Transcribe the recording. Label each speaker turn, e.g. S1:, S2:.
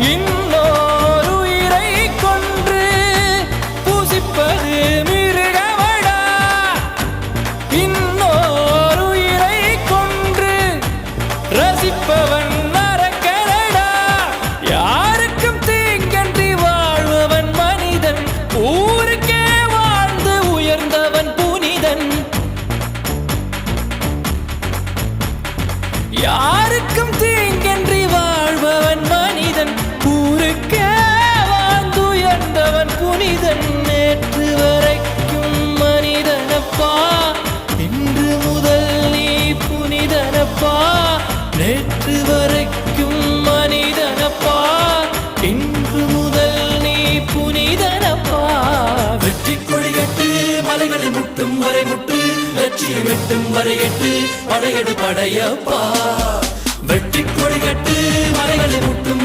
S1: இன்னோர் உயிரை கொன்று பூசிப்பது மிருகமடா. இன்னோர் உயிரை கொன்று ரசிப்பவன் நரக்கரடா. யாருக்கும் தீங்கன்றி வாழ்பவன் மனிதன், ஊருக்கே வாழ்ந்து உயர்ந்தவன் புனிதன். யாருக்கும் தீங்கன்றி வாழ்பவன் மனிதன், ஊருக்கே வாழ்ந்து உயர்ந்தவன் புனிதன். நேற்று வரைக்கும் மனிதனப்பா, இன்று முதல் நீ புனிதனப்பா. நேற்று வரைக்கும் மனிதனப்பா, இன்று முதல் நீ புனிதனப்பா. வெற்றி கொடி கட்டு, மலைகளை முட்டும் வரை முட்டு, லட்சியம் எட்டும் வரை எட்டு, படையெடு படையப்பா. வெற்றி கொடி கட்டு, மலைகளை முட்டும்